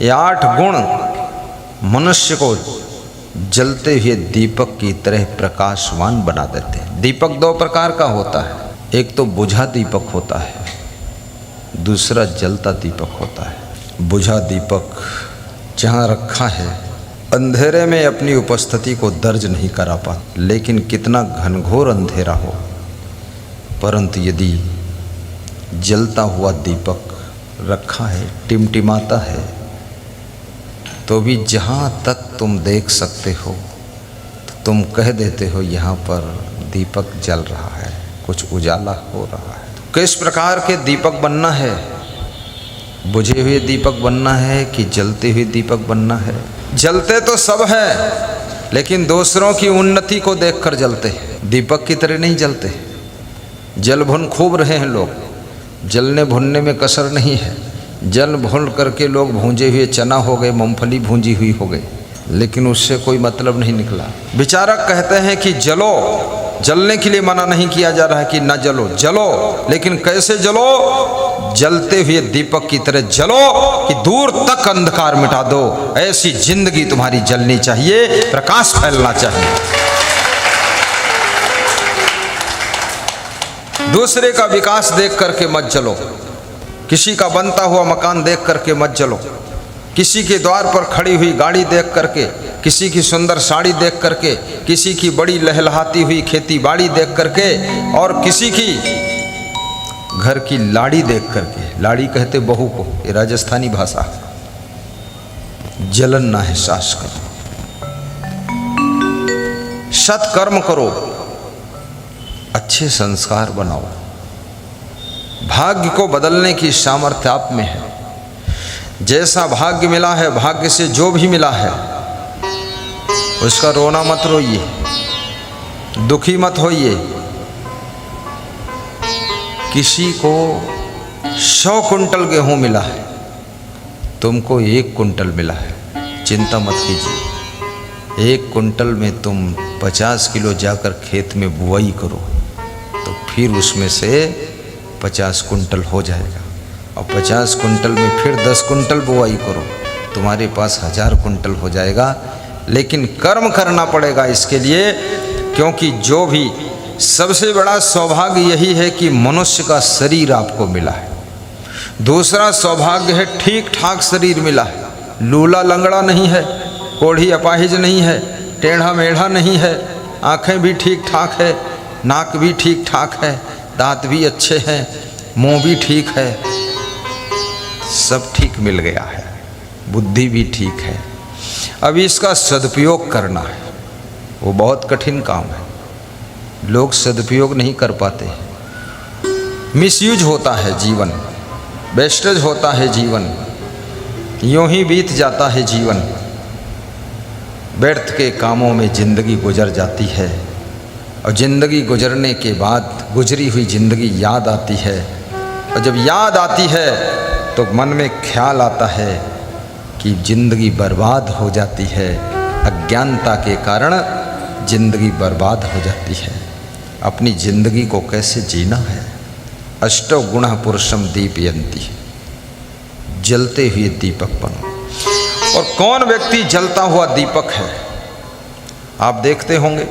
ये 8 गुण मनुष्य को जलते हुए दीपक की तरह प्रकाशवान बना देते हैं। दीपक 2 प्रकार का होता है, एक तो बुझा दीपक होता है, दूसरा जलता दीपक होता है। बुझा दीपक जहाँ रखा है अंधेरे में अपनी उपस्थिति को दर्ज नहीं करा पाता, लेकिन कितना घनघोर अंधेरा हो, परंतु यदि जलता हुआ दीपक रखा है, टिमटिमाता है, तो भी जहाँ तक तुम देख सकते हो तो तुम कह देते हो यहाँ पर दीपक जल रहा है, कुछ उजाला हो रहा है। तो किस प्रकार के दीपक बनना है? बुझे हुए दीपक बनना है कि जलते हुए दीपक बनना है? जलते तो सब है, लेकिन दूसरों की उन्नति को देखकर जलते हैं, दीपक की तरह नहीं जलते। जल भुन खूब रहे हैं लोग, जलने भुनने में कसर नहीं है। जल भून करके लोग भूंजे हुए चना हो गए, मूंगफली भूंजी हुई हो गई, लेकिन उससे कोई मतलब नहीं निकला। विचारक कहते हैं कि जलो, जलने के लिए मना नहीं किया जा रहा है कि ना जलो, जलो, लेकिन कैसे जलो? जलते हुए दीपक की तरह जलो कि दूर तक अंधकार मिटा दो। ऐसी जिंदगी तुम्हारी जलनी चाहिए, प्रकाश फैलना चाहिए। दूसरे का विकास देख करके मत जलो, किसी का बनता हुआ मकान देख करके मत जलो, किसी के द्वार पर खड़ी हुई गाड़ी देख करके, किसी की सुंदर साड़ी देख करके, किसी की बड़ी लहलहाती हुई खेती बाड़ी देख करके, और किसी की घर की लाड़ी देख करके, लाड़ी कहते बहू को, ये राजस्थानी भाषा, जलन ना एहसास करो। सत्कर्म करो, अच्छे संस्कार बनाओ। भाग्य को बदलने की सामर्थ्य आप में है। जैसा भाग्य मिला है, भाग्य से जो भी मिला है उसका रोना मत रोइए, दुखी मत होइए। किसी को 100 कुंटल गेहूं मिला है, तुमको 1 कुंटल मिला है, चिंता मत कीजिए। 1 कुंटल में तुम 50 किलो जाकर खेत में बुआई करो तो फिर उसमें से 50 कुंटल हो जाएगा, और 50 कुंटल में फिर 10 कुंटल बुआई करो, तुम्हारे पास 1000 कुंटल हो जाएगा। लेकिन कर्म करना पड़ेगा इसके लिए, क्योंकि जो भी सबसे बड़ा सौभाग्य यही है कि मनुष्य का शरीर आपको मिला है। दूसरा सौभाग्य है ठीक ठाक शरीर मिला है, लूला लंगड़ा नहीं है, कोढ़ी अपाहिज नहीं है, टेढ़ा मेढ़ा नहीं है, आँखें भी ठीक ठाक है, नाक भी ठीक ठाक है, दांत भी अच्छे हैं, मुंह भी ठीक है, सब ठीक मिल गया है, बुद्धि भी ठीक है। अब इसका सदुपयोग करना है, वो बहुत कठिन काम है। लोग सदुपयोग नहीं कर पाते, मिसयूज होता है जीवन, वेस्टेज होता है जीवन, यूं ही बीत जाता है जीवन। व्यर्थ के कामों में जिंदगी गुजर जाती है, और ज़िंदगी गुजरने के बाद गुजरी हुई ज़िंदगी याद आती है, और जब याद आती है तो मन में ख्याल आता है कि ज़िंदगी बर्बाद हो जाती है, अज्ञानता के कारण ज़िंदगी बर्बाद हो जाती है। अपनी ज़िंदगी को कैसे जीना है? अष्टौ गुणः पुरुषम दीपयन्ति, जलते हुए दीपक बनो। और कौन व्यक्ति जलता हुआ दीपक है? आप देखते होंगे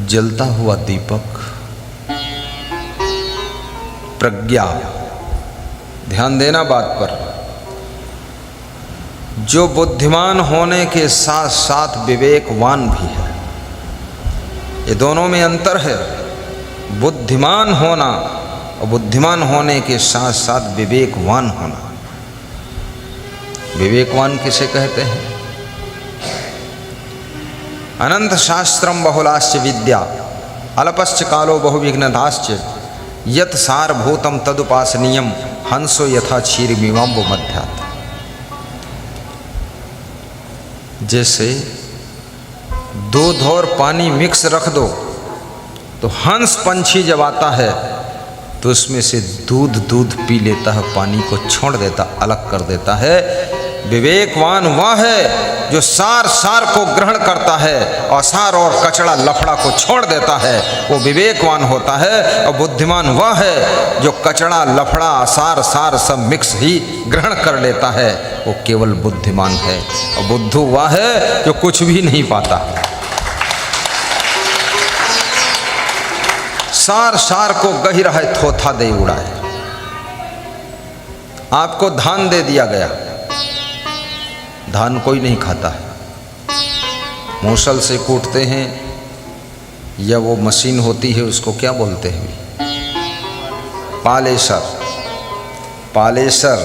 जलता हुआ दीपक प्रज्ञा, ध्यान देना बात पर, जो बुद्धिमान होने के साथ साथ विवेकवान भी है। ये दोनों में अंतर है। बुद्धिमान होना और बुद्धिमान होने के साथ साथ विवेकवान होना। विवेकवान किसे कहते हैं? अनंत शास्त्रम बहुलाश्च विद्या अल्पश्च कालो बहुविघ्नदाश्च यत् सारभूतम तदुपासनीयम हंसो यथा क्षीरमिवाम्बु मध्यात्। जैसे दूध और पानी मिक्स रख दो तो हंस पंछी जब आता है तो उसमें से दूध पी लेता है, पानी को छोड़ देता, अलग कर देता है। विवेकवान वह है जो सार सार को ग्रहण करता है, असार और कचड़ा लफड़ा को छोड़ देता है, वो विवेकवान होता है। और बुद्धिमान वह है जो कचड़ा लफड़ा असार सार सब मिक्स ही ग्रहण कर लेता है, वो केवल बुद्धिमान है। और बुद्धू वह है जो कुछ भी नहीं पाता, सार सार को गहिरा है थोथा दे उड़ाए। आपको धान दे दिया गया, धान कोई नहीं खाता है, मूसल से कूटते हैं या वो मशीन होती है उसको क्या बोलते हैं, पालेसर। पालेसर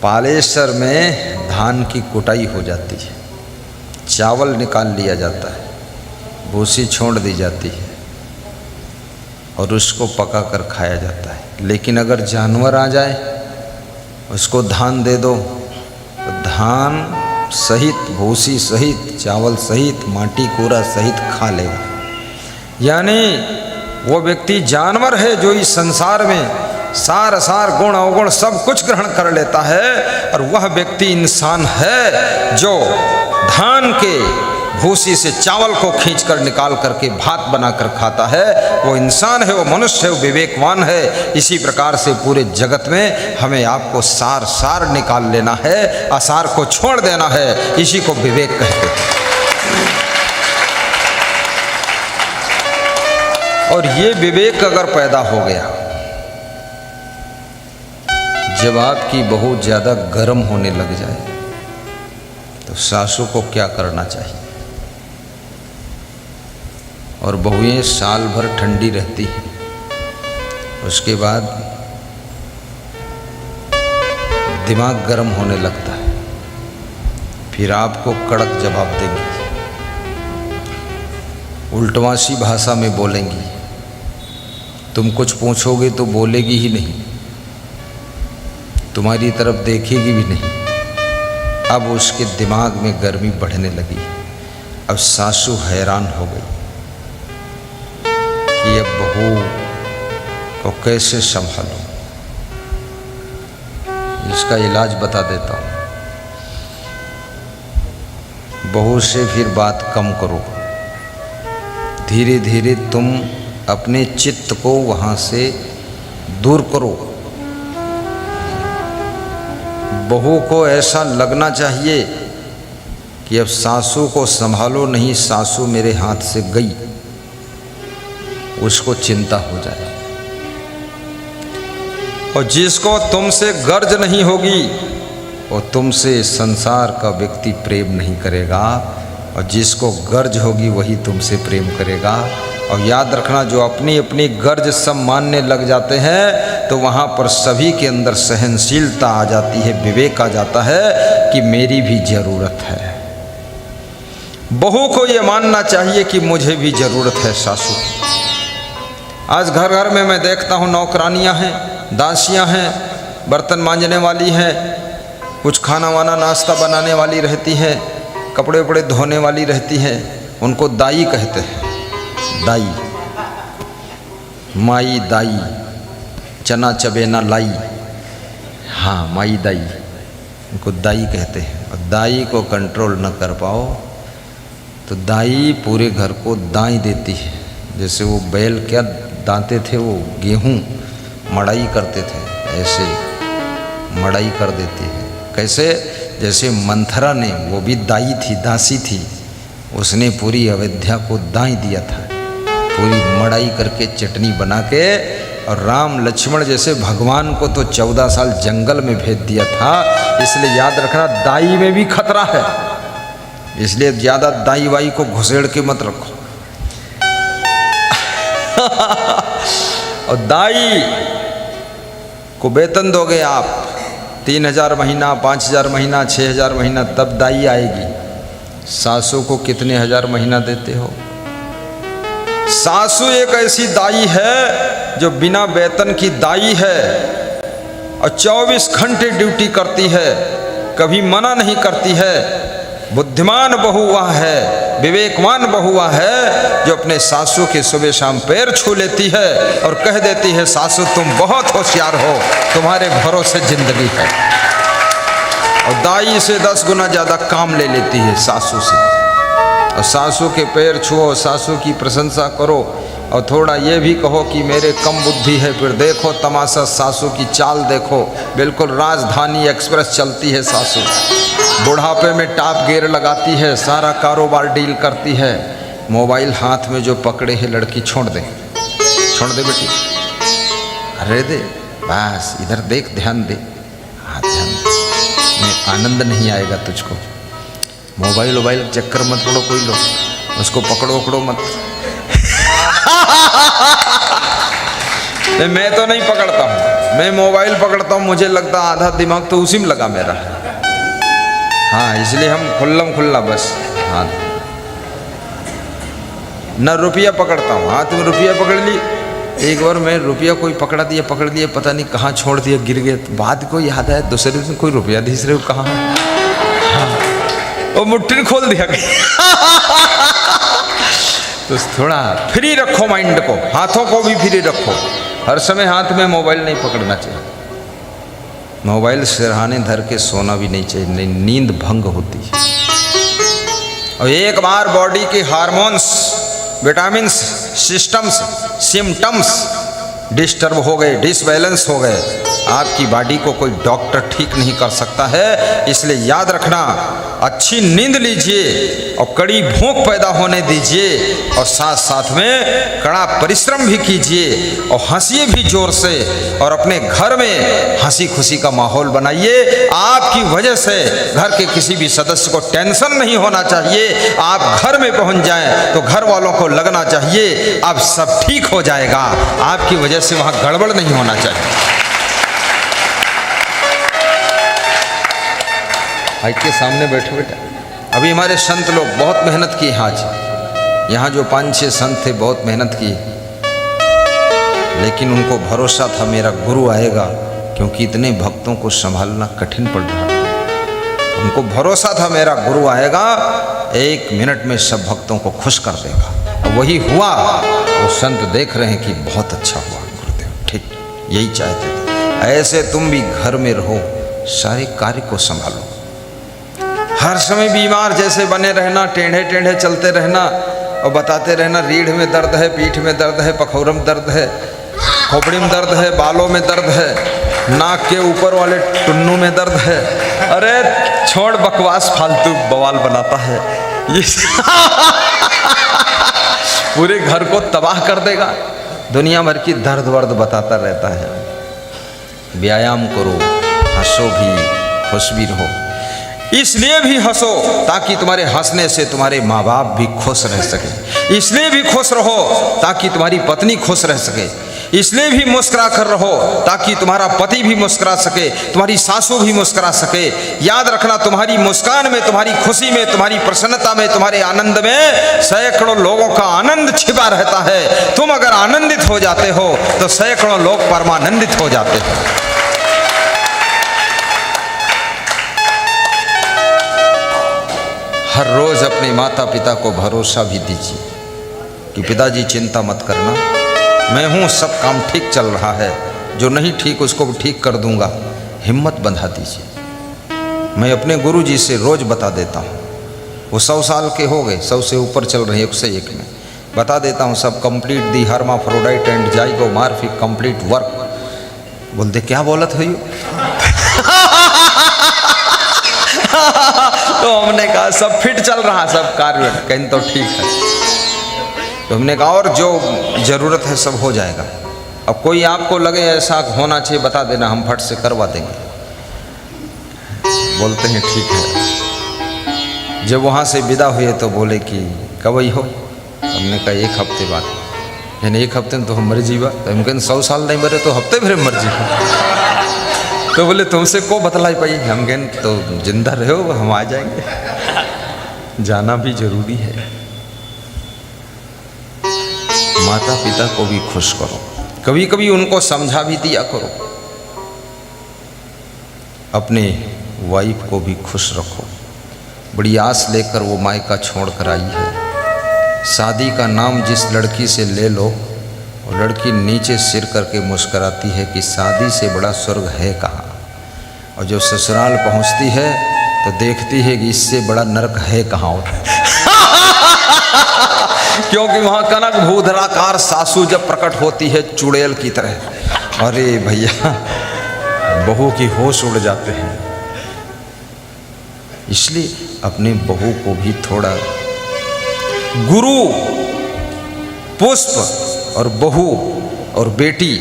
पालेसर में धान की कुटाई हो जाती है, चावल निकाल लिया जाता है, भूसी छोड़ दी जाती है और उसको पका कर खाया जाता है। लेकिन अगर जानवर आ जाए उसको धान दे दो तो धान सहित भूसी सहित चावल सहित माटी कूड़ा सहित खा लेगा। यानी वो व्यक्ति जानवर है जो इस संसार में सार सार गुण अवगुण सब कुछ ग्रहण कर लेता है, और वह व्यक्ति इंसान है जो धान के भूसी से चावल को खींचकर निकाल करके भात बनाकर खाता है। वो इंसान है, वो मनुष्य है, वो विवेकवान है। इसी प्रकार से पूरे जगत में हमें आपको सार सार निकाल लेना है, असार को छोड़ देना है। इसी को विवेक कहते हैं। और ये विवेक अगर पैदा हो गया, जब आपकी बहुत ज़्यादा गर्म होने लग जाए तो सासू को क्या करना चाहिए, और बहुएं साल भर ठंडी रहती हैं, उसके बाद दिमाग गर्म होने लगता है, फिर आपको कड़क जवाब देंगी, उल्टवासी भाषा में बोलेंगी, तुम कुछ पूछोगे तो बोलेगी ही नहीं, तुम्हारी तरफ देखेगी भी नहीं। अब उसके दिमाग में गर्मी बढ़ने लगी। अब सासू हैरान हो गई कि अब बहू को कैसे संभालूं। इसका इलाज बता देता हूँ। बहू से फिर बात कम करो, धीरे धीरे तुम अपने चित्त को वहाँ से दूर करो। बहू को ऐसा लगना चाहिए कि अब सासू को संभालो नहीं, सासू मेरे हाथ से गई, उसको चिंता हो जाए। और जिसको तुमसे गर्ज नहीं होगी वो तुमसे संसार का व्यक्ति प्रेम नहीं करेगा, और जिसको गर्ज होगी वही तुमसे प्रेम करेगा। और याद रखना, जो अपनी अपनी गर्ज सब मानने लग जाते हैं तो वहाँ पर सभी के अंदर सहनशीलता आ जाती है, विवेक आ जाता है कि मेरी भी ज़रूरत है। बहू को ये मानना चाहिए कि मुझे भी ज़रूरत है सासू की। आज घर घर में मैं देखता हूँ नौकरानियाँ हैं, दासियाँ हैं, बर्तन मांजने वाली हैं, कुछ खाना वाना नाश्ता बनाने वाली रहती है, कपड़े वपड़े धोने वाली रहती है। उनको दाई कहते हैं, दाई, माई दाई, चना चबेना लाई, हाँ माई दाई, उनको दाई कहते हैं। और दाई को कंट्रोल न कर पाओ तो दाई पूरे घर को दाई देती है। जैसे वो बैल क्या दांते थे, वो गेहूँ मड़ाई करते थे, ऐसे मड़ाई कर देती है। कैसे? जैसे मंथरा ने, वो भी दाई थी, दासी थी, उसने पूरी अयोध्या को दाई दिया था, पूरी मड़ाई करके चटनी बना के। और राम लक्ष्मण जैसे भगवान को तो 14 साल जंगल में भेज दिया था। इसलिए याद रखना, दाई में भी खतरा है, इसलिए ज़्यादा दाई वाई को घुसेड़ के मत रखो। और दाई को वेतन दोगे आप 3000 महीना, 5000 महीना, 6000 महीना, तब दाई आएगी। सासू को कितने हजार महीना देते हो? सासू एक ऐसी दाई है जो बिना वेतन की दाई है और 24 घंटे ड्यूटी करती है, कभी मना नहीं करती है। बुद्धिमान बहू वह है, विवेकवान बहू वह है जो अपने सासू के सुबह शाम पैर छू लेती है और कह देती है, सासू तुम बहुत होशियार हो, तुम्हारे भरोसे जिंदगी है। और दाई से 10 गुना ज़्यादा काम ले लेती है सासू से। और सासू के पैर छुओ, सासू की प्रशंसा करो, और थोड़ा ये भी कहो कि मेरे कम बुद्धि है, फिर देखो तमाशा, सासू की चाल देखो, बिल्कुल राजधानी एक्सप्रेस चलती है सासू। बुढ़ापे में टॉप गियर लगाती है, सारा कारोबार डील करती है। मोबाइल हाथ में जो पकड़े है लड़की छोड़ दे बेटी, अरे दे बस, इधर देख, ध्यान दे, हाँ ध्यान दे, में आनंद नहीं आएगा तुझको। मोबाइल चक्कर मत पड़ो, कोई लो उसको पकड़ो मत। मैं तो नहीं पकड़ता हूँ, मैं मोबाइल पकड़ता हूँ, मुझे लगता आधा दिमाग तो उसी में लगा मेरा। हाँ, इसलिए हम खुल्ला बस। हाँ, न रुपया पकड़ता हूँ, हाथ में रुपया पकड़ ली। एक बार मैं रुपया कोई पकड़ दिया, पता नहीं कहाँ छोड़ दिया, गिर गया। बाद को याद आया दूसरे दिन कोई रुपया तीसरे को कहाँ है, हाँ, वो मुट्ठी खोल दिया। तो थोड़ा फ्री रखो माइंड को, हाथों को भी फ्री रखो। हर समय हाथ में मोबाइल नहीं पकड़ना चाहिए। मोबाइल सिरहाने धर के सोना भी नहीं चाहिए, नींद भंग होती है। और एक बार बॉडी के हार्मोन्स, विटामिन्स, सिम्टम्स डिस्टर्ब हो गए, डिसबैलेंस हो गए, आपकी बॉडी को कोई डॉक्टर ठीक नहीं कर सकता है। इसलिए याद रखना, अच्छी नींद लीजिए और कड़ी भूख पैदा होने दीजिए, और साथ साथ में कड़ा परिश्रम भी कीजिए, और हंसिए भी जोर से, और अपने घर में हंसी खुशी का माहौल बनाइए। आपकी वजह से घर के किसी भी सदस्य को टेंशन नहीं होना चाहिए। आप घर में पहुंच जाएं तो घर वालों को लगना चाहिए अब सब ठीक हो जाएगा, आपकी वजह से वहां गड़बड़ नहीं होना चाहिए। भाई के सामने बैठो बेटा। अभी हमारे संत लोग बहुत मेहनत की आज, यहाँ जो 5-6 संत थे बहुत मेहनत की, लेकिन उनको भरोसा था मेरा गुरु आएगा, क्योंकि इतने भक्तों को संभालना कठिन पड़ रहा था। उनको भरोसा था मेरा गुरु आएगा, 1 मिनट में सब भक्तों को खुश कर देगा। और वही हुआ। वो संत देख रहे हैं कि बहुत अच्छा हुआ गुरुदेव, ठीक यही चाहते थे। ऐसे तुम भी घर में रहो, सारे कार्य को संभालो, हर समय बीमार जैसे बने रहना, टेढ़े चलते रहना और बताते रहना रीढ़ में दर्द है, पीठ में दर्द है, पखौरम दर्द है, खोपड़ी में दर्द है, बालों में दर्द है, नाक के ऊपर वाले टुन्नू में दर्द है। अरे छोड़ बकवास, फालतू बवाल बनाता है ये। पूरे घर को तबाह कर देगा, दुनिया भर की दर्द वर्द बताता रहता है। व्यायाम करो, हंसो भी, खुश भी रहो। इसलिए भी हंसो ताकि तुम्हारे हंसने से तुम्हारे माँ बाप भी खुश रह सके। इसलिए भी खुश रहो ताकि तुम्हारी पत्नी खुश रह सके। इसलिए भी मुस्कुरा कर रहो ताकि तुम्हारा पति भी मुस्कुरा सके, तुम्हारी सासू भी मुस्कुरा सके। याद रखना, तुम्हारी मुस्कान में, तुम्हारी खुशी में, तुम्हारी प्रसन्नता में, तुम्हारे आनंद में सैकड़ों लोगों का आनंद छिपा रहता है। तुम अगर आनंदित हो जाते हो तो सैकड़ों लोग परमानंदित हो जाते हैं। हर रोज़ अपने माता पिता को भरोसा भी दीजिए कि पिताजी चिंता मत करना, मैं हूँ, सब काम ठीक चल रहा है, जो नहीं ठीक उसको भी ठीक कर दूंगा। हिम्मत बंधा दीजिए। मैं अपने गुरु जी से रोज़ बता देता हूँ, वो 100 साल के हो गए, 100 से ऊपर चल रहे हैं, 1 से 1 में बता देता हूँ सब। Complete the hermaphrodite and zygomorphic complete work. बोलते क्या बोलत हो? तो हमने कहा सब फिट चल रहा, सब कार्य कहीं तो ठीक है। तो हमने कहा और जो ज़रूरत है सब हो जाएगा। अब कोई आपको लगे ऐसा होना चाहिए बता देना, हम फट से करवा देंगे। बोलते हैं ठीक है। जब वहाँ से विदा हुए तो बोले कि कब आई हो? हमने कहा 1 हफ्ते बाद। यानी 1 हफ्ते में तो हम मर जीवा। तो हम कहें 100 साल नहीं मरे तो हफ्ते भर मर जीवा। तो बोले तुमसे को बतलाई पाई? हम कहें तो जिंदा रहो, हम आ जाएंगे, जाना भी जरूरी है। माता पिता को भी खुश करो, कभी कभी उनको समझा भी दिया करो। अपने वाइफ को भी खुश रखो। बड़ी आस लेकर वो मायका छोड़ कर आई है। शादी का नाम जिस लड़की से ले लो, और लड़की नीचे सिर करके मुस्कराती है कि शादी से बड़ा स्वर्ग है कहाँ। और जब ससुराल पहुंचती है तो देखती है कि इससे बड़ा नरक है कहाँ और क्योंकि वहाँ कनक भूधराकार सासू जब प्रकट होती है चुड़ैल की तरह, अरे भैया बहू की होश उड़ जाते हैं। इसलिए अपने बहू को भी थोड़ा, गुरु, पुष्प और बहू और बेटी,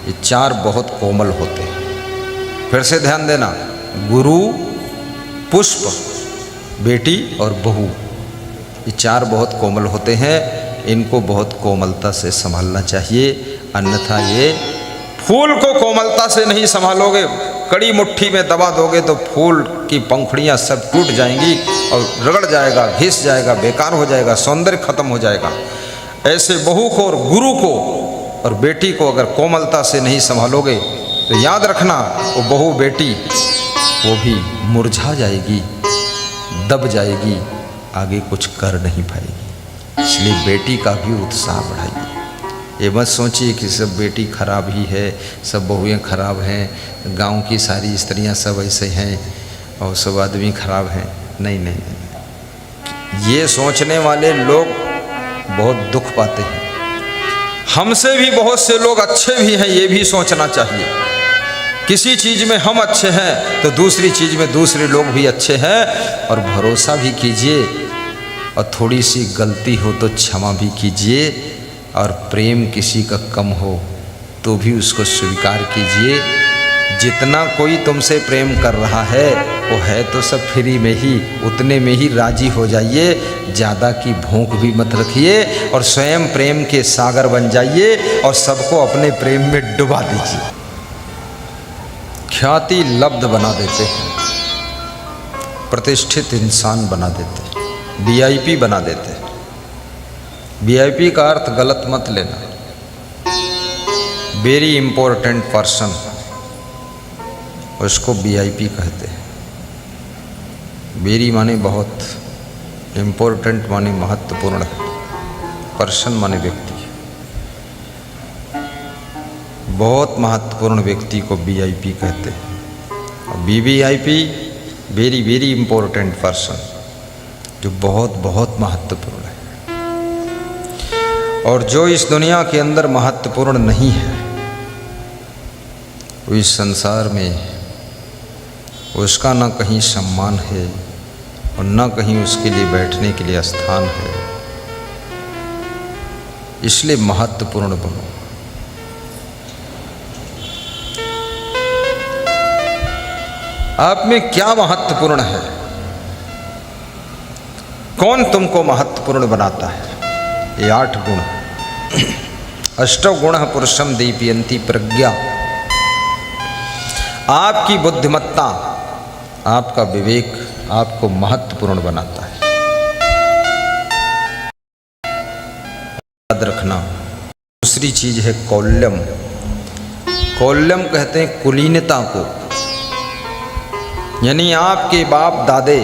ये चार बहुत कोमल होते हैं। फिर से ध्यान देना, गुरु, पुष्प, बेटी और बहू, ये चार बहुत कोमल होते हैं। इनको बहुत कोमलता से संभालना चाहिए, अन्यथा ये फूल को कोमलता से नहीं संभालोगे, कड़ी मुट्ठी में दबा दोगे तो फूल की पंखुड़ियाँ सब टूट जाएंगी और रगड़ जाएगा, घिस जाएगा, बेकार हो जाएगा, सौंदर्य खत्म हो जाएगा। ऐसे बहू को और गुरु को और बेटी को अगर कोमलता से नहीं संभालोगे तो याद रखना वो बहू बेटी वो भी मुरझा जाएगी, दब जाएगी, आगे कुछ कर नहीं पाएगी। इसलिए बेटी का भी उत्साह बढ़ाइए। ये मत सोचिए कि सब बेटी खराब ही है, सब बहुएं खराब हैं, गांव की सारी स्त्रियां सब ऐसे हैं और सब आदमी खराब हैं। नहीं नहीं नहीं, ये सोचने वाले लोग बहुत दुख पाते हैं। हमसे भी बहुत से लोग अच्छे भी हैं, ये भी सोचना चाहिए। किसी चीज़ में हम अच्छे हैं तो दूसरी चीज़ में दूसरे लोग भी अच्छे हैं। और भरोसा भी कीजिए, और थोड़ी सी गलती हो तो क्षमा भी कीजिए। और प्रेम किसी का कम हो तो भी उसको स्वीकार कीजिए। जितना कोई तुमसे प्रेम कर रहा है वो है तो सब फ्री में ही, उतने में ही राजी हो जाइए। ज़्यादा की भूख भी मत रखिए और स्वयं प्रेम के सागर बन जाइए और सबको अपने प्रेम में डुबा दीजिए। ख्याति लब्ध बना देते हैं, प्रतिष्ठित इंसान बना देते हैं, वीआईपी बना देते हैं। वीआईपी का अर्थ गलत मत लेना, वेरी इंपॉर्टेंट पर्सन, उसको वीआईपी कहते हैं। वेरी माने बहुत, इंपॉर्टेंट माने महत्वपूर्ण, पर्सन माने व्यक्ति। बहुत महत्वपूर्ण व्यक्ति को वीआईपी कहते हैं। और VVIP very very important person, जो बहुत बहुत महत्वपूर्ण है। और जो इस दुनिया के अंदर महत्वपूर्ण नहीं है वो इस संसार में उसका न कहीं सम्मान है और न कहीं उसके लिए बैठने के लिए स्थान है। इसलिए महत्वपूर्ण बनो। आप में क्या महत्वपूर्ण है? कौन तुमको महत्वपूर्ण बनाता है? ये 8 गुण, अष्टौ गुणः पुरुषं दीपयन्ति प्रज्ञा। आपकी बुद्धिमत्ता, आपका विवेक आपको महत्वपूर्ण बनाता है। याद रखना। दूसरी चीज है कौल्यम। कौल्यम कहते हैं कुलीनता को, यानी आपके बाप दादे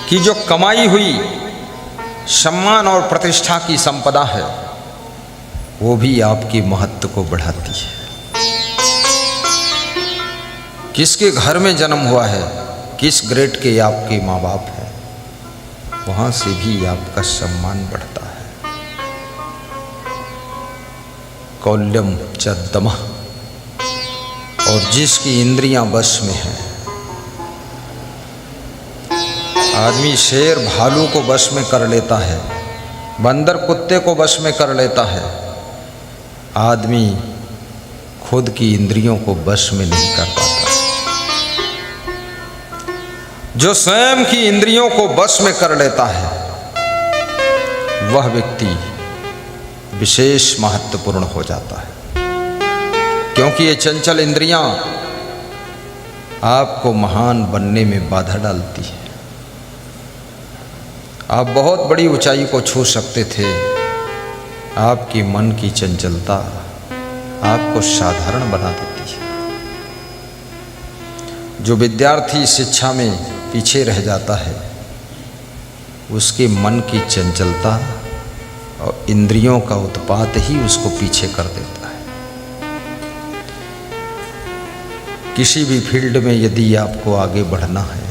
की जो कमाई हुई सम्मान और प्रतिष्ठा की संपदा है वो भी आपके महत्व को बढ़ाती है। किसके घर में जन्म हुआ है, किस ग्रेड के आपके माँ बाप हैं, वहाँ से भी आपका सम्मान बढ़ता है। कौल्यम च दमः। और जिसकी इंद्रियां वश में हैं, आदमी शेर भालू को वश में कर लेता है, बंदर कुत्ते को वश में कर लेता है, आदमी खुद की इंद्रियों को वश में नहीं कर पाता। जो स्वयं की इंद्रियों को वश में कर लेता है वह व्यक्ति विशेष महत्वपूर्ण हो जाता है, क्योंकि ये चंचल इंद्रियां आपको महान बनने में बाधा डालती है। आप बहुत बड़ी ऊंचाई को छू सकते थे, आपकी मन की चंचलता आपको साधारण बना देती है। जो विद्यार्थी शिक्षा में पीछे रह जाता है उसके मन की चंचलता और इंद्रियों का उत्पात ही उसको पीछे कर देता है। किसी भी फील्ड में यदि आपको आगे बढ़ना है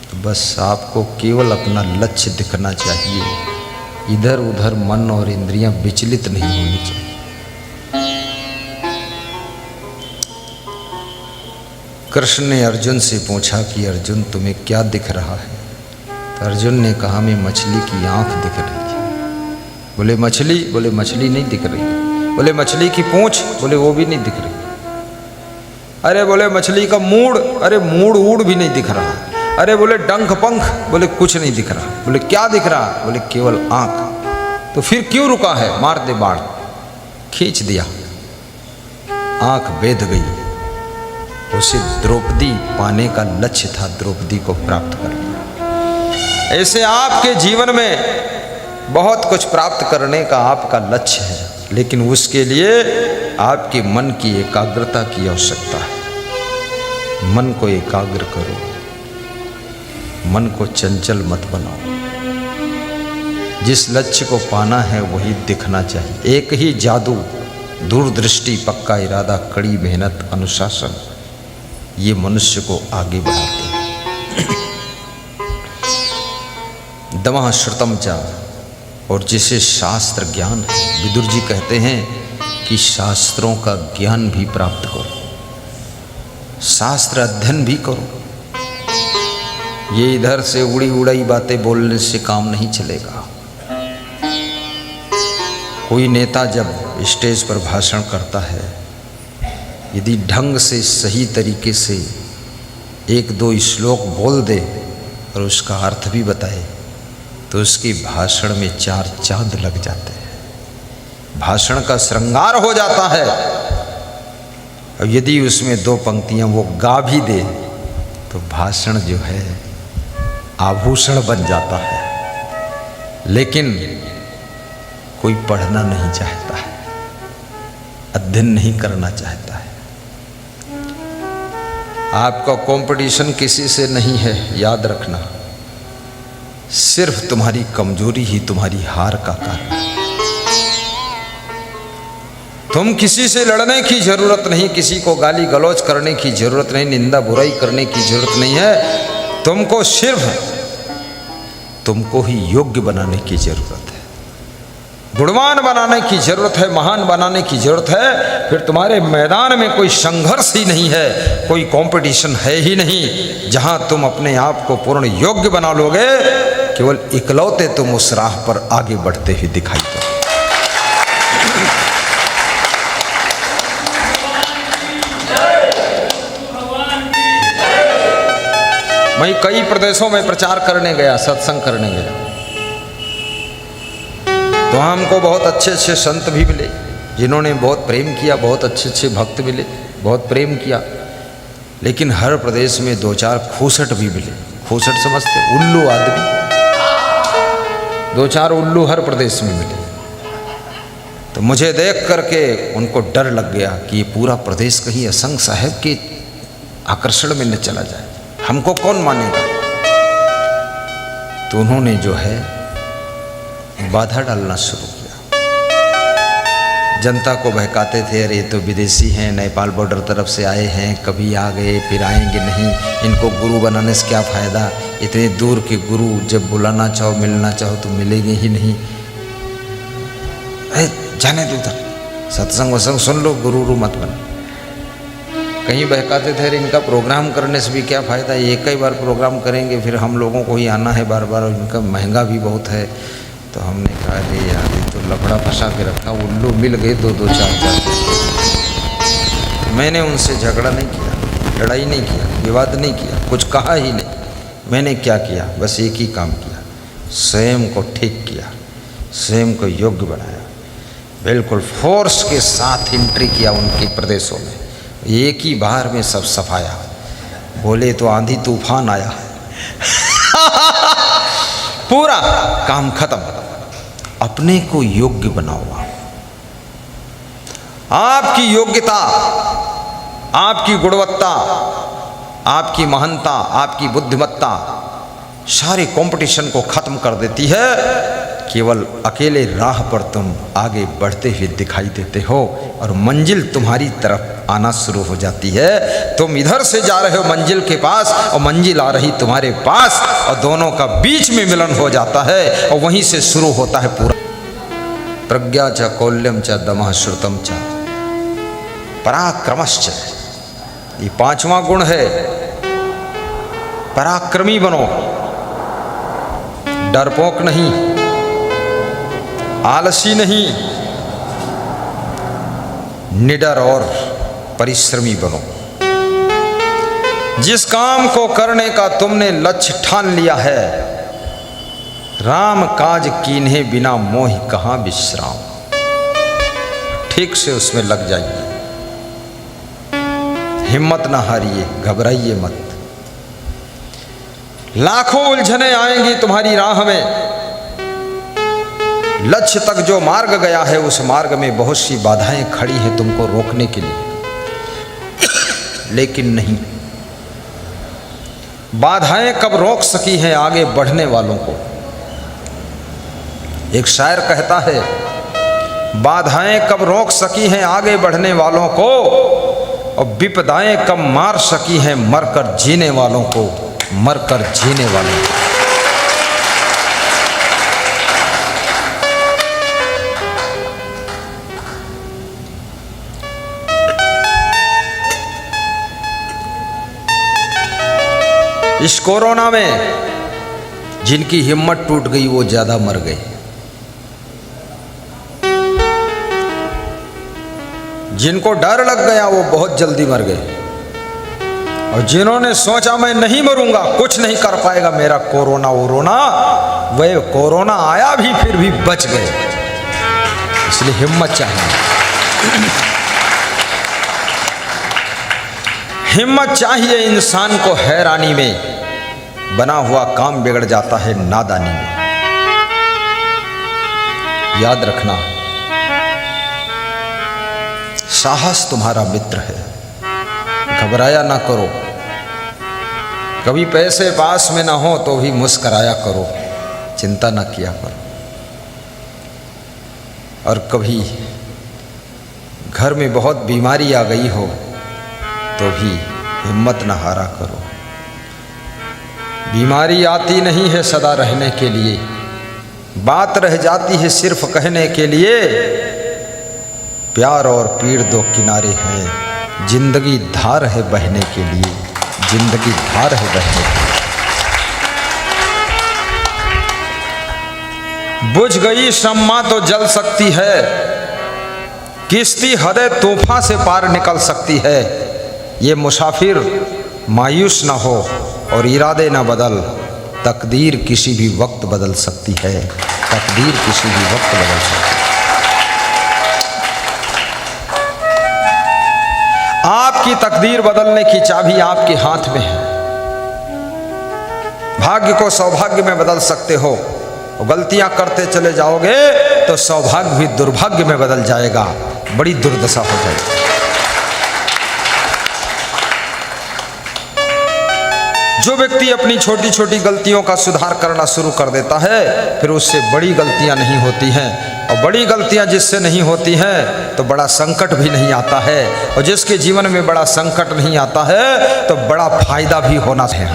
तो बस आपको केवल अपना लक्ष्य दिखना चाहिए, इधर उधर मन और इंद्रियां विचलित नहीं होनी चाहिए। कृष्ण ने अर्जुन से पूछा कि अर्जुन तुम्हें क्या दिख रहा है? तो अर्जुन ने कहा मैं मछली की आंख दिख रही है। बोले मछली? बोले मछली नहीं दिख रही है। बोले मछली की पूंछ? बोले वो भी नहीं दिख रही। अरे बोले मछली का मूड़? अरे मूड़ ऊड़ भी नहीं दिख रहा। अरे बोले डंक पंख? बोले कुछ नहीं दिख रहा। बोले क्या दिख रहा? बोले केवल आंख। तो फिर क्यों रुका है? मार दे बाण। खींच दिया, आंख बेध गई। उसे द्रौपदी पाने का लक्ष्य था, द्रौपदी को प्राप्त करना। ऐसे आपके जीवन में बहुत कुछ प्राप्त करने का आपका लक्ष्य है, लेकिन उसके लिए आपके मन की एकाग्रता की आवश्यकता है। मन को एकाग्र करो, मन को चंचल मत बनाओ। जिस लक्ष्य को पाना है वही दिखना चाहिए। एक ही जादू, दूरदृष्टि, पक्का इरादा, कड़ी मेहनत, अनुशासन, ये मनुष्य को आगे बढ़ाते हैं। दमः श्रुतम च, और जिसे शास्त्र ज्ञान है, विदुर जी कहते हैं कि शास्त्रों का ज्ञान भी प्राप्त करो, शास्त्र अध्ययन भी करो। ये इधर से उड़ी उड़ाई बातें बोलने से काम नहीं चलेगा। कोई नेता जब स्टेज पर भाषण करता है, यदि ढंग से सही तरीके से एक दो श्लोक बोल दे और उसका अर्थ भी बताए तो उसके भाषण में 4 चांद लग जाते हैं। भाषण का श्रृंगार हो जाता है। और यदि उसमें 2 पंक्तियां वो गा भी दे तो भाषण जो है आभूषण बन जाता है। लेकिन कोई पढ़ना नहीं चाहता है, अध्ययन नहीं करना चाहता है। आपका कंपटीशन किसी से नहीं है, याद रखना। सिर्फ तुम्हारी कमजोरी ही तुम्हारी हार का कारण है। तुम किसी से लड़ने की जरूरत नहीं, किसी को गाली गलौज करने की जरूरत नहीं, निंदा बुराई करने की जरूरत नहीं है। तुमको सिर्फ तुमको ही योग्य बनाने की जरूरत है, गुणवान बनाने की जरूरत है, महान बनाने की जरूरत है। फिर तुम्हारे मैदान में कोई संघर्ष ही नहीं है, कोई कंपटीशन है ही नहीं। जहां तुम अपने आप को पूर्ण योग्य बना लोगे, केवल इकलौते तुम उस राह पर आगे बढ़ते हुए दिखाई दो। मैं कई प्रदेशों में प्रचार करने गया, सत्संग करने गया, तो हमको बहुत अच्छे अच्छे संत भी मिले जिन्होंने बहुत प्रेम किया, बहुत अच्छे अच्छे भक्त मिले, बहुत प्रेम किया। लेकिन हर प्रदेश में 2-4 खूसट भी मिले। खूसट समझते? उल्लू आदमी। 2-4 उल्लू हर प्रदेश में मिले। तो मुझे देख करके उनको डर लग गया कि ये पूरा प्रदेश कहीं असंग साहेब के आकर्षण में न चला जाए, हमको कौन मानेगा। तो उन्होंने जो है बाधा डालना शुरू किया। जनता को बहकाते थे, अरे ये तो विदेशी हैं, नेपाल बॉर्डर तरफ से आए हैं, कभी आ गए फिर आएंगे नहीं, इनको गुरु बनाने से क्या फ़ायदा। इतने दूर के गुरु जब बुलाना चाहो, मिलना चाहो तो मिलेंगे ही नहीं। अरे जाने दो उधर, सत्संग वसंग सुन लो, गुरु मत बन। कहीं बहकाते थे, अरे इनका प्रोग्राम करने से भी क्या फ़ायदा, एक ही बार प्रोग्राम करेंगे, फिर हम लोगों को ही आना है बार बार, इनका महंगा भी बहुत है। तो हमने कहा अरे यार ये तो लफड़ा फंसा के रखा, उल्लू मिल गए 2-2 4-4। मैंने उनसे झगड़ा नहीं किया, लड़ाई नहीं किया, विवाद नहीं किया, कुछ कहा ही नहीं। मैंने क्या किया, बस एक ही काम किया, स्वयं को ठीक किया, स्वयं को योग्य बनाया। बिल्कुल फोर्स के साथ एंट्री किया उनके प्रदेशों में, एक ही बार में सब सफाया। बोले तो आंधी तूफान आया पूरा काम खत्म। अपने को योग्य बनाओ। आपकी योग्यता, आपकी गुणवत्ता, आपकी महानता, आपकी बुद्धिमत्ता सारे कंपटीशन को खत्म कर देती है। केवल अकेले राह पर तुम आगे बढ़ते हुए दिखाई देते हो और मंजिल तुम्हारी तरफ आना शुरू हो जाती है। तुम इधर से जा रहे हो मंजिल के पास और मंजिल आ रही तुम्हारे पास, और दोनों का बीच में मिलन हो जाता है और वहीं से शुरू होता है पूरा। प्रज्ञा च कौल्यम च दमः श्रुतम च पराक्रमश्च, ये पांचवा गुण है। पराक्रमी बनो, डरपोक नहीं, आलसी नहीं, निडर और परिश्रमी बनो। जिस काम को करने का तुमने लक्ष्य ठान लिया है, राम काज कीन्हे बिना मोहि कहाँ विश्राम, ठीक से उसमें लग जाइए। हिम्मत ना हारिए, घबराइए मत। लाखों उलझने आएंगी तुम्हारी राह में, लक्ष्य तक जो मार्ग गया है उस मार्ग में बहुत सी बाधाएं खड़ी हैं तुमको रोकने के लिए, लेकिन नहीं, बाधाएं कब रोक सकी हैं आगे बढ़ने वालों को। एक शायर कहता है, बाधाएं कब रोक सकी हैं आगे बढ़ने वालों को, और विपदाएं कब मार सकी हैं मरकर जीने वालों को, मरकर जीने वालों को। इस कोरोना में जिनकी हिम्मत टूट गई वो ज्यादा मर गए, जिनको डर लग गया वो बहुत जल्दी मर गए, और जिन्होंने सोचा मैं नहीं मरूंगा, कुछ नहीं कर पाएगा मेरा कोरोना वोरोना, वे कोरोना आया भी फिर भी बच गए। इसलिए हिम्मत चाहिए, हिम्मत चाहिए। इंसान को हैरानी में बना हुआ काम बिगड़ जाता है नादानी में। याद रखना, साहस तुम्हारा मित्र है, घबराया ना करो। कभी पैसे पास में ना हो तो भी मुस्कराया करो, चिंता ना किया करो। और कभी घर में बहुत बीमारी आ गई हो तो भी हिम्मत न हारा करो। बीमारी आती नहीं है सदा रहने के लिए, बात रह जाती है सिर्फ कहने के लिए। प्यार और पीड़ दो किनारे हैं, जिंदगी धार है बहने के लिए, जिंदगी धार है बहने के लिए। बुझ गई शम्मा तो जल सकती है, किश्ती हदे तूफान से पार निकल सकती है। ये मुसाफिर मायूस ना हो और इरादे ना बदल, तकदीर किसी भी वक्त बदल सकती है, तकदीर किसी भी वक्त बदल सकती है। आपकी तकदीर बदलने की चाबी आपके हाथ में है। भाग्य को सौभाग्य में बदल सकते हो, गलतियां करते चले जाओगे तो सौभाग्य भी दुर्भाग्य में बदल जाएगा, बड़ी दुर्दशा हो जाएगी। जो व्यक्ति अपनी छोटी छोटी गलतियों का सुधार करना शुरू कर देता है, फिर उससे बड़ी गलतियां नहीं होती हैं, और बड़ी गलतियां जिससे नहीं होती हैं तो बड़ा संकट भी नहीं आता है, और जिसके जीवन में बड़ा संकट नहीं आता है तो बड़ा फायदा भी होना है।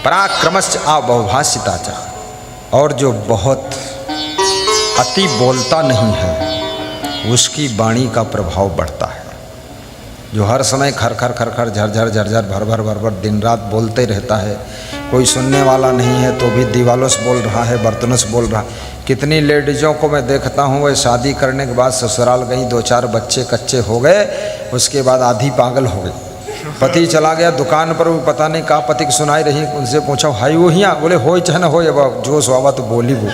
पराक्रमश्च अबहुभाषिता च, और जो बहुत अति बोलता नहीं है उसकी वाणी का प्रभाव बढ़ता है। जो हर समय खर खर खर खर झरझर झरझर भर भर भर भर दिन रात बोलते रहता है, कोई सुनने वाला नहीं है तो भी दीवालों से बोल रहा है, बर्तनों से बोल रहा है। कितनी लेडीज़ों को मैं देखता हूँ, वह शादी करने के बाद ससुराल गई, 2-4 बच्चे कच्चे हो गए, उसके बाद आधी पागल हो गई। पति चला गया दुकान पर, वो पता नहीं कहा, पति की सुनाई रही, उनसे पूछा हाई वो हियाँ, बोले हो चाहे ना हो, अब जोश हुआ तो बोली वो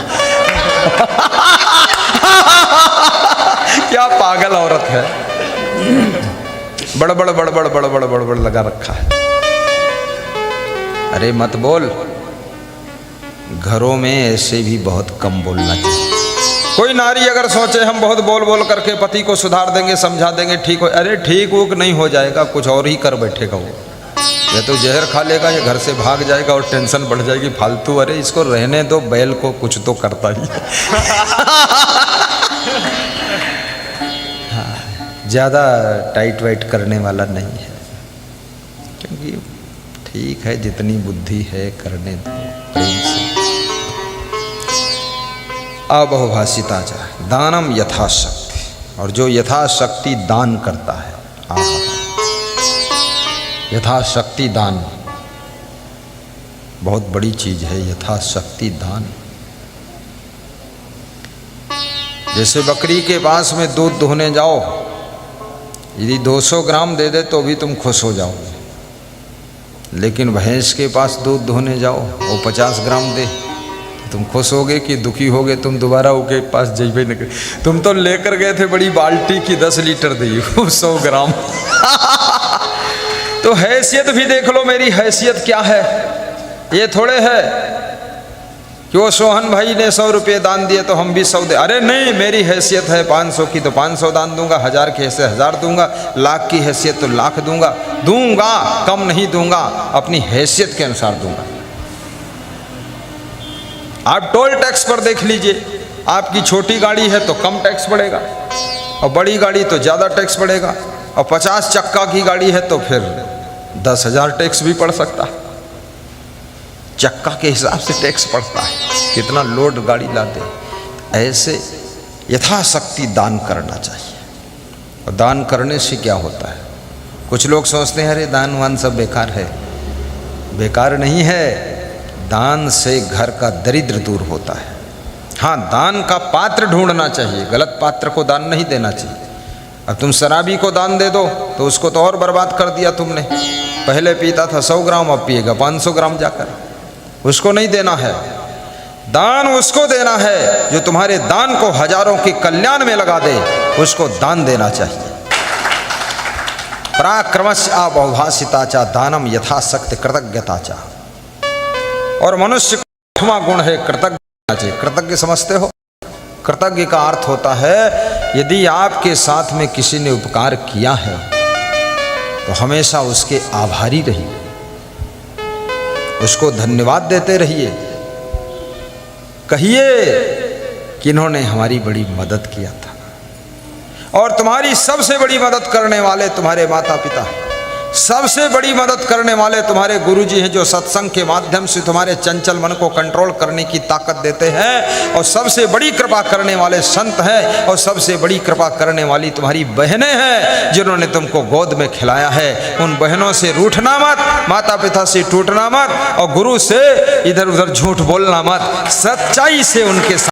क्या पागल औरत है, बड़बड़ बड़बड़ बड़बड़ बड़बड़ लगा रखा है। अरे मत बोल, घरों में ऐसे भी बहुत कम बोलना चाहिए। कोई नारी अगर सोचे हम बहुत बोल बोल करके पति को सुधार देंगे, समझा देंगे, ठीक हो, अरे ठीक वो नहीं हो जाएगा, कुछ और ही कर बैठेगा वो। या तो जहर खा लेगा या घर से भाग जाएगा और टेंशन बढ़ जाएगी फालतू। अरे इसको रहने दो, बैल को कुछ तो करता ही हाँ, ज़्यादा टाइट वाइट करने वाला नहीं है, क्योंकि ठीक है जितनी बुद्धि है करने दो प्रेम से। अबहुभाषिता च दानम यथाशक्ति, और जो यथाशक्ति दान करता है, यथाशक्ति दान बहुत बड़ी चीज है। यथाशक्ति दान, जैसे बकरी के पास में दूध दुहने जाओ, यदि 200 ग्राम दे दे तो भी तुम खुश हो जाओगे, लेकिन भैंस के पास दूध दुहने जाओ वो 50 ग्राम दे तुम खुश होगे कि दुखी होगे? तुम दोबारा उसके पास जाइए नहीं। तुम तो लेकर गए थे बड़ी बाल्टी की 10 लीटर दी 100 ग्राम तो हैसियत भी देख लो, मेरी हैसियत क्या है। ये थोड़े है कि वो सोहन भाई ने 100 रुपये दान दिए तो हम भी 100 दे। अरे नहीं, मेरी हैसियत है 500 की तो 500 दान दूंगा, 1000 की हैसियत 1000 दूंगा, लाख की हैसियत तो लाख दूंगा, कम नहीं दूंगा, अपनी हैसियत के अनुसार दूंगा। आप टोल टैक्स पर देख लीजिए, आपकी छोटी गाड़ी है तो कम टैक्स पड़ेगा, और बड़ी गाड़ी तो ज़्यादा टैक्स पड़ेगा, और 50 चक्का की गाड़ी है तो फिर 10,000 टैक्स भी पड़ सकता है। चक्का के हिसाब से टैक्स पड़ता है, कितना लोड गाड़ी लाते। ऐसे यथाशक्ति दान करना चाहिए। और दान करने से क्या होता है? कुछ लोग सोचते हैं अरे दान वान सब बेकार है। बेकार नहीं है, दान से घर का दरिद्र दूर होता है। हाँ, दान का पात्र ढूंढना चाहिए, गलत पात्र को दान नहीं देना चाहिए। अब तुम शराबी को दान दे दो तो उसको तो और बर्बाद कर दिया तुमने। पहले पीता था 100 ग्राम, अब पिएगा 500 ग्राम जाकर। उसको नहीं देना है। दान उसको देना है जो तुम्हारे दान को हजारों के कल्याण में लगा दे, उसको दान देना चाहिए। पराक्रमस्य अबहुभाषिता च दानम यथाशक्ति कृतज्ञता च। और मनुष्य का 8वां गुण है कृतज्ञ। कृतज्ञ समझते हो? कृतज्ञ का अर्थ होता है यदि आपके साथ में किसी ने उपकार किया है तो हमेशा उसके आभारी रहिए, उसको धन्यवाद देते रहिए। कहिए कि इन्होंने हमारी बड़ी मदद किया था। और तुम्हारी सबसे बड़ी मदद करने वाले तुम्हारे माता पिता हैं, सबसे बड़ी मदद करने वाले तुम्हारे गुरुजी हैं, जो सत्संग के माध्यम से तुम्हारे चंचल मन को कंट्रोल करने की ताकत देते हैं। और सबसे बड़ी कृपा करने वाले संत हैं, और सबसे बड़ी कृपा करने वाली तुम्हारी बहनें हैं जिन्होंने तुमको गोद में खिलाया है। उन बहनों से रूठना मत, माता पिता से टूटना मत, और गुरु से इधर उधर झूठ बोलना मत, सच्चाई से उनके